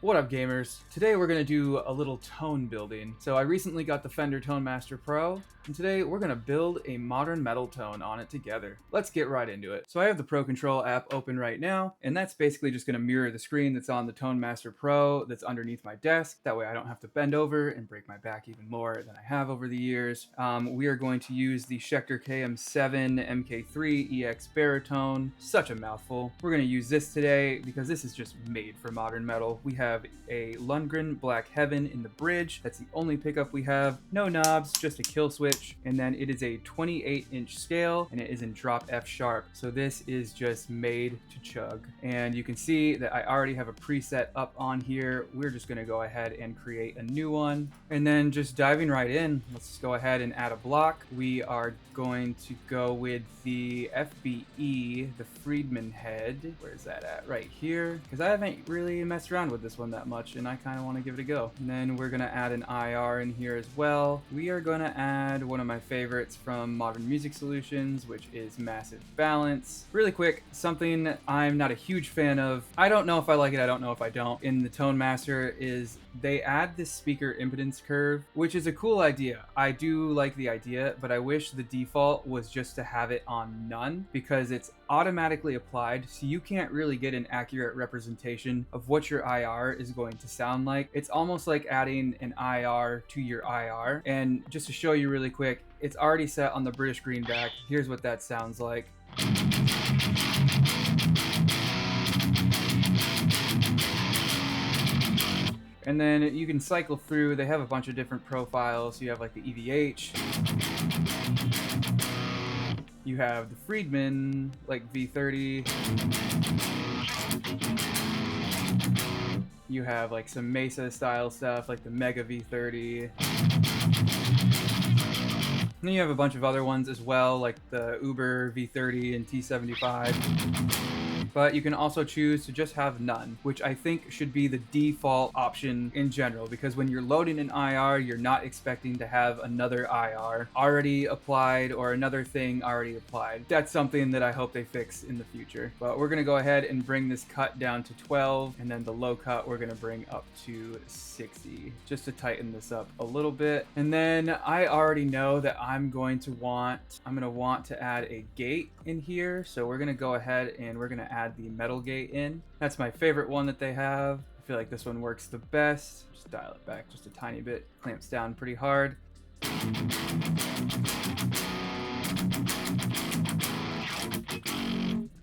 What up, gamers? Today we're going to do a little tone building. So I recently got the Fender Tone Master Pro, and today we're going to build a modern metal tone on it together. Let's get right into it. So I have the Pro Control app open right now, and that's basically just going to mirror the screen that's on the Tone Master Pro that's underneath my desk. That way I don't have to bend over and break my back even more than I have over the years. We are going to use the Schecter KM7 MK3 EX baritone. Such a mouthful. We're going to use this today because this is just made for modern metal. We have a Lundgren Black Heaven in the bridge. That's the only pickup we have. No knobs, just a kill switch. And then it is a 28-inch scale, and it is in drop F sharp. So this is just made to chug. And you can see that I already have a preset up on here. We're just gonna go ahead and create a new one. And then just diving right in, let's go ahead and add a block. We are going to go with the FBE, the Friedman head. Where's that at? Right here. Because I haven't really messed around with this one that much, and I kind of want to give it a go. And then we're gonna add an IR in here as well. We are gonna add one of my favorites from Modern Music Solutions, which is Massive Balance. Really quick, something I'm not a huge fan of. I don't know if I like it, I don't know if I don't. In the Tone Master is they add this speaker impedance curve, which is a cool idea. I do like the idea, but I wish the default was just to have it on none, because it's automatically applied, so you can't really get an accurate representation of what your IR is going to sound like. It's almost like adding an IR to your IR. And just to show you really quick, it's already set on the British Greenback. Here's what that sounds like. And then you can cycle through. They have a bunch of different profiles. You have like the EVH. You have the Friedman, like V30. You have like some Mesa style stuff, like the Mega V30. And then you have a bunch of other ones as well, like the Uber V30 and T75. But you can also choose to just have none, which I think should be the default option in general, because when you're loading an IR, you're not expecting to have another IR already applied or another thing already applied. That's something that I hope they fix in the future. But we're gonna go ahead and bring this cut down to 12, and then the low cut we're gonna bring up to 60, just to tighten this up a little bit. And then I already know that I'm gonna want to add a gate in here. So we're gonna go ahead and we're gonna add the metal gate in. That's my favorite one that they have. I feel like this one works the best. Just dial it back just a tiny bit. Clamps down pretty hard.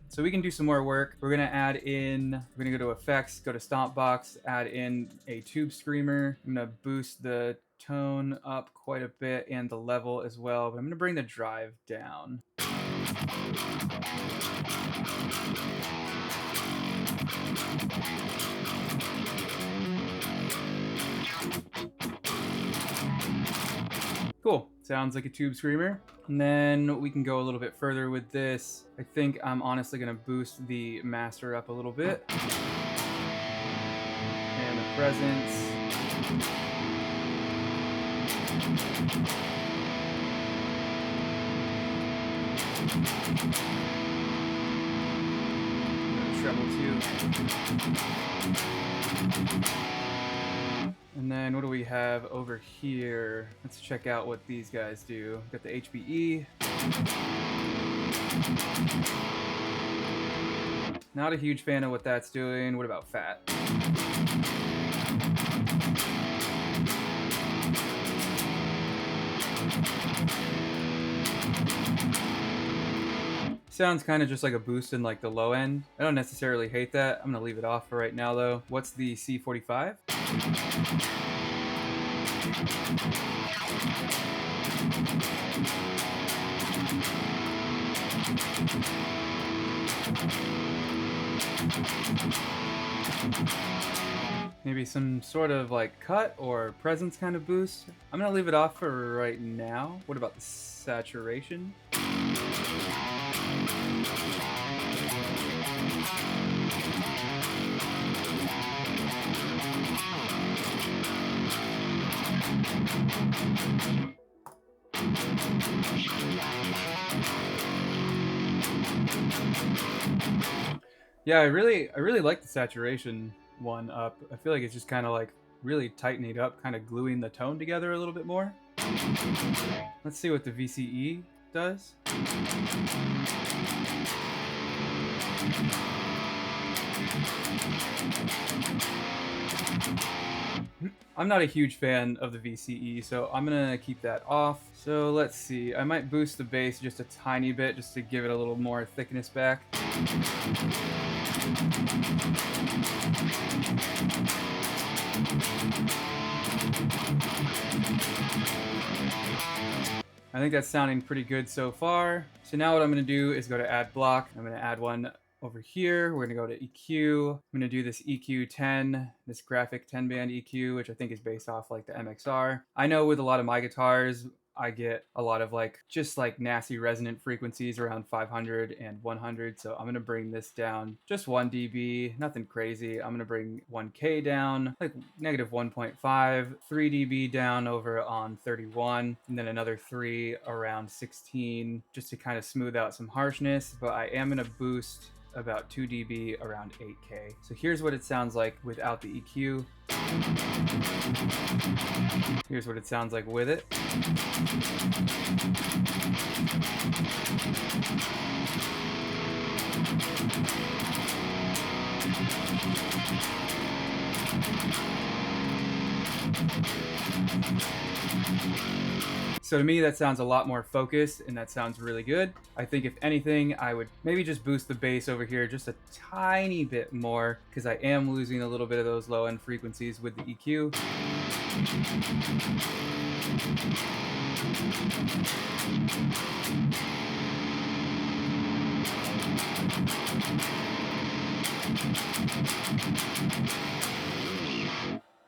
So we can do some more work. We're gonna go to effects, go to stomp box, add in a tube screamer. I'm gonna boost the tone up quite a bit and the level as well, but I'm gonna bring the drive down. Cool, sounds like a tube screamer. And then we can go a little bit further with this. I think I'm honestly gonna boost the master up a little bit. And the presence. Treble too. And then what do we have over here? Let's check out what these guys do. Got the HBE. Not a huge fan of what that's doing. What about fat? Sounds kind of just like a boost in like the low end. I don't necessarily hate that. I'm gonna leave it off for right now though. What's the C45? Maybe some sort of like cut or presence kind of boost. I'm gonna leave it off for right now. What about the saturation? Yeah, I really like the saturation. one up. I feel like it's just kind of like really tightening it up, kind of gluing the tone together a little bit more. Let's see what the VCE does. I'm not a huge fan of the VCE, so I'm gonna keep that off. So let's see, I might boost the bass just a tiny bit just to give it a little more thickness back. I think that's sounding pretty good so far. So now what I'm going to do is go to add block. I'm going to add one over here. We're going to go to EQ. I'm going to do this EQ 10, this graphic 10 band EQ, which I think is based off like the MXR. I know with a lot of my guitars, I get a lot of like just like nasty resonant frequencies around 500 and 100. So I'm going to bring this down just 1 dB, nothing crazy. I'm going to bring 1K down like negative 1.5, 3 dB down over on 31, and then another 3 around 16 just to kind of smooth out some harshness. But I am going to boost about 2 dB around 8K. So here's what it sounds like without the EQ. Here's what it sounds like with it. So to me, that sounds a lot more focused, and that sounds really good. I think if anything, I would maybe just boost the bass over here just a tiny bit more, because I am losing a little bit of those low end frequencies with the EQ.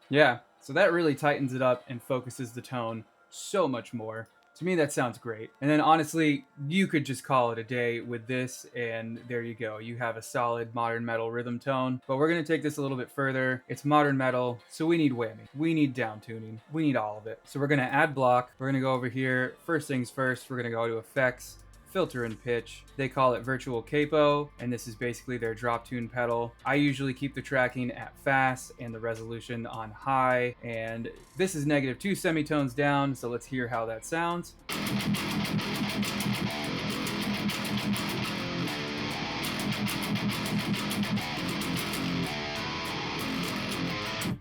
Yeah, so that really tightens it up and focuses the tone so much more. To me, that sounds great. And then honestly, you could just call it a day with this, and there you go. You have a solid modern metal rhythm tone. But we're gonna take this a little bit further. It's modern metal, so we need whammy. We need down tuning. We need all of it. So we're gonna add block. We're gonna go over here. First things first, we're gonna go to effects, filter and pitch. They call it virtual capo, and this is basically their drop tune pedal. I usually keep the tracking at fast and the resolution on high, and this is -2 semitones down, so let's hear how that sounds.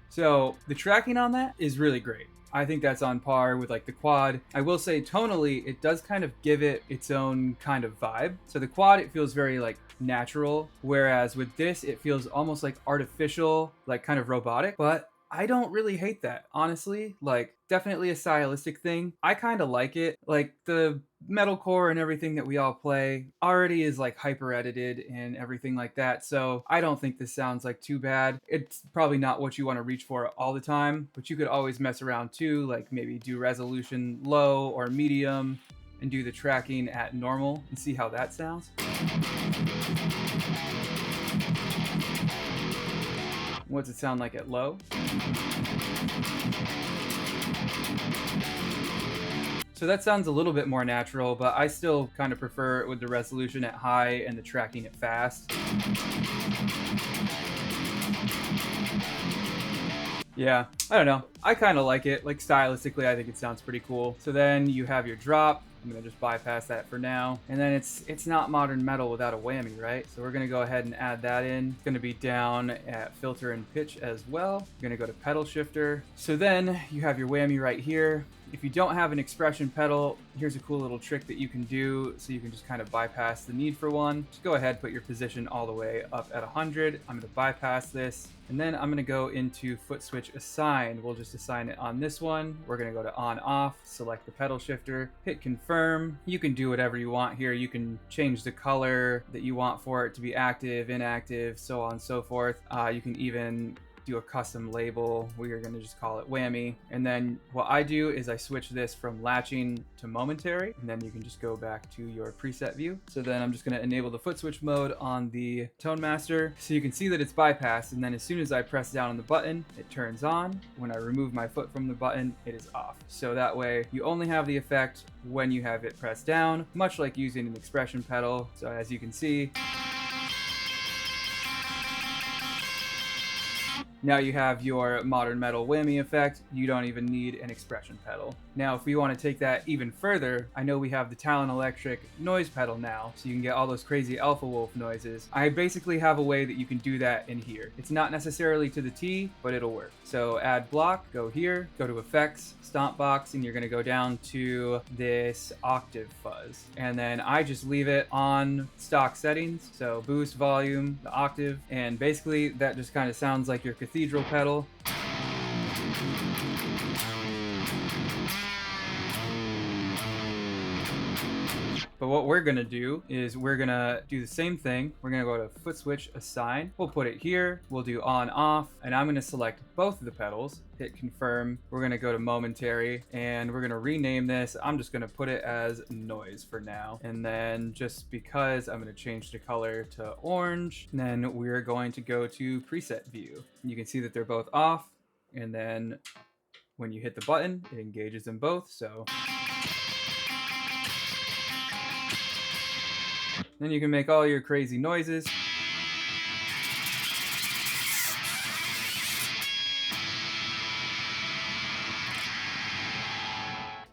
So the tracking on that is really great. I think that's on par with like the quad. I will say tonally, it does kind of give it its own kind of vibe. So the quad, it feels very like natural, whereas with this, it feels almost like artificial, like kind of robotic, but I don't really hate that, honestly. Like, definitely a stylistic thing. I kind of like it. Like, the metalcore and everything that we all play already is like hyper edited and everything like that, so I don't think this sounds like too bad. It's probably not what you want to reach for all the time, but you could always mess around too, like maybe do resolution low or medium and do the tracking at normal and see how that sounds. What's it sound like at low? So that sounds a little bit more natural, but I still kind of prefer it with the resolution at high and the tracking at fast. Yeah, I don't know. I kind of like it. Like stylistically, I think it sounds pretty cool. So then you have your drop. I'm gonna just bypass that for now. And then it's not modern metal without a whammy, right? So we're gonna go ahead and add that in. It's gonna be down at filter and pitch as well. We're gonna go to pedal shifter. So then you have your whammy right here. If you don't have an expression pedal, here's a cool little trick that you can do so you can just kind of bypass the need for one. Just go ahead, put your position all the way up at 100. I'm gonna bypass this. And then I'm gonna go into foot switch assign. We'll just assign it on this one. We're gonna go to on off, select the pedal shifter, hit confirm. You can do whatever you want here. You can change the color that you want for it to be active, inactive, so on and so forth. You can even do a custom label. We are going to just call it whammy. And then what I do is I switch this from latching to momentary, and then you can just go back to your preset view. So then I'm just going to enable the foot switch mode on the Tone Master, so you can see that it's bypassed, and then as soon as I press down on the button, it turns on. When I remove my foot from the button, it is off. So that way you only have the effect when you have it pressed down, much like using an expression pedal. So as you can see, Now you have your modern metal whammy effect. You don't even need an expression pedal. Now, if we want to take that even further, I know we have the Talon Electric noise pedal now, so you can get all those crazy Alpha Wolf noises. I basically have a way that you can do that in here. It's not necessarily to the T, but it'll work. So add block, go here, go to effects, stomp box, and you're going to go down to this octave fuzz. And then I just leave it on stock settings. So boost, volume, the octave, and basically that just kind of sounds like your cathedral pedal. But what we're gonna do is we're gonna do the same thing. We're gonna go to foot switch assign. We'll put it here. We'll do on off, and I'm gonna select both of the pedals, hit confirm. We're gonna go to momentary, and we're gonna rename this. I'm just gonna put it as noise for now. And then just because I'm gonna change the color to orange, and then we're going to go to preset view. You can see that they're both off, and then when you hit the button, it engages them both, so. Then you can make all your crazy noises.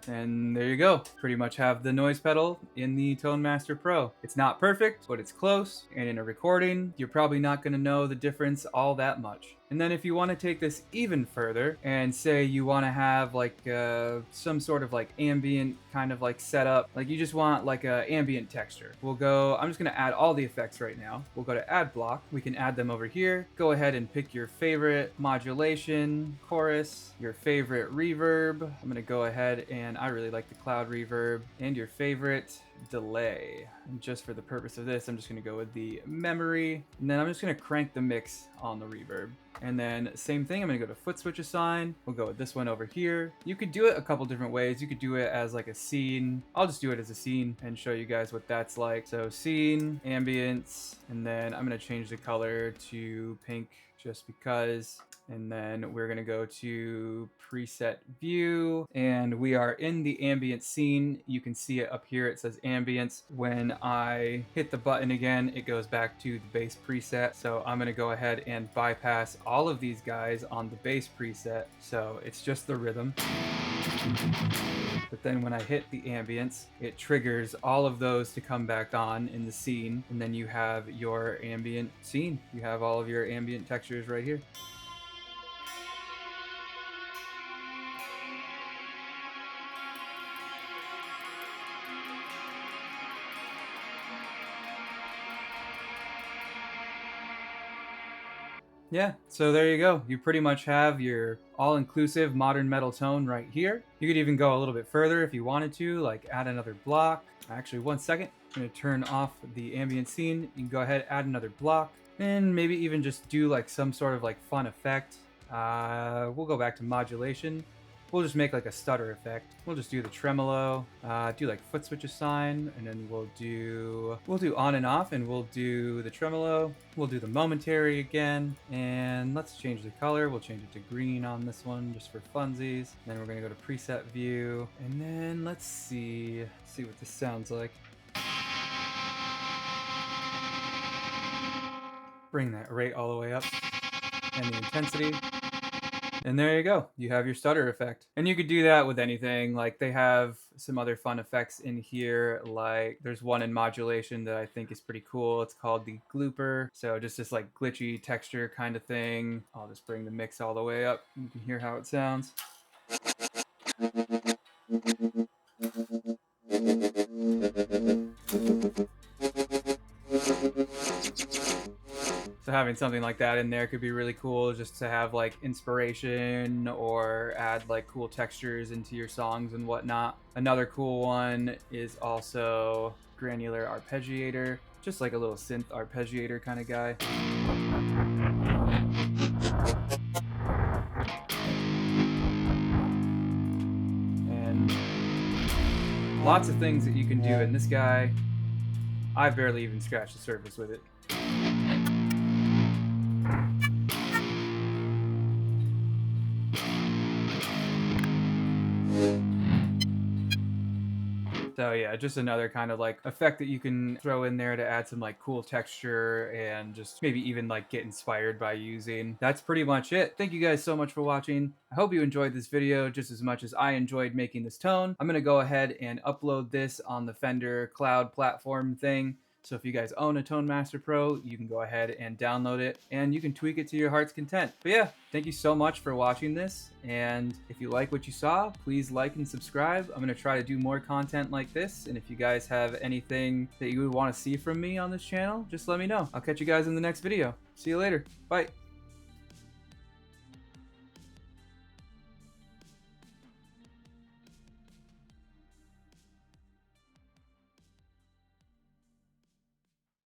And there you go. Pretty much have the noise pedal in the Tone Master Pro. It's not perfect, but it's close. And in a recording, you're probably not going to know the difference all that much. And then if you want to take this even further and say you want to have like some sort of like ambient kind of like setup, like you just want like a ambient texture. I'm just going to add all the effects right now. We'll go to add block. We can add them over here. Go ahead and pick your favorite modulation, chorus, your favorite reverb. I'm going to go ahead and I really like the cloud reverb, and your favorite delay. And just for the purpose of this, I'm just going to go with the memory, and then I'm just going to crank the mix on the reverb. And then same thing, I'm going to go to foot switch assign. We'll go with this one over here. You could do it a couple different ways. You could do it as like a scene. I'll just do it as a scene and show you guys what that's like. So scene, ambience, and then I'm going to change the color to pink just because. And then we're going to go to preset view, and we are in the ambient scene. You can see it up here. It says ambience. When I hit the button again, it goes back to the bass preset. So I'm going to go ahead and bypass all of these guys on the bass preset. So it's just the rhythm. But then when I hit the ambience, it triggers all of those to come back on in the scene. And then you have your ambient scene. You have all of your ambient textures right here. Yeah, so there you go. You pretty much have your all-inclusive modern metal tone right here. You could even go a little bit further if you wanted to, like add another block. Actually, 1 second. I'm going to turn off the ambient scene. You can go ahead, add another block, and maybe even just do like some sort of like fun effect. We'll go back to modulation. We'll just make like a stutter effect. We'll just do the tremolo, do like foot switch assign, and then we'll do on and off, and we'll do the tremolo. We'll do the momentary again, and let's change the color. We'll change it to green on this one just for funsies. Then we're gonna go to preset view, and then let's see what this sounds like. Bring that rate all the way up, and the intensity. And there you go. You have your stutter effect. And you could do that with anything. Like they have some other fun effects in here. Like there's one in modulation that I think is pretty cool. It's called the glooper. So just this like glitchy texture kind of thing. I'll just bring the mix all the way up. You can hear how it sounds. So having something like that in there could be really cool, just to have like inspiration or add like cool textures into your songs and whatnot. Another cool one is also granular arpeggiator, just like a little synth arpeggiator kind of guy. And lots of things that you can do in this guy. I've barely even scratched the surface with it. So yeah, just another kind of like effect that you can throw in there to add some like cool texture and just maybe even like get inspired by using. That's pretty much it. Thank you guys so much for watching. I hope you enjoyed this video just as much as I enjoyed making this tone. I'm gonna go ahead and upload this on the Fender cloud platform thing. So if you guys own a Tone Master Pro, you can go ahead and download it and you can tweak it to your heart's content. But yeah, thank you so much for watching this. And if you like what you saw, please like and subscribe. I'm going to try to do more content like this. And if you guys have anything that you would want to see from me on this channel, just let me know. I'll catch you guys in the next video. See you later. Bye.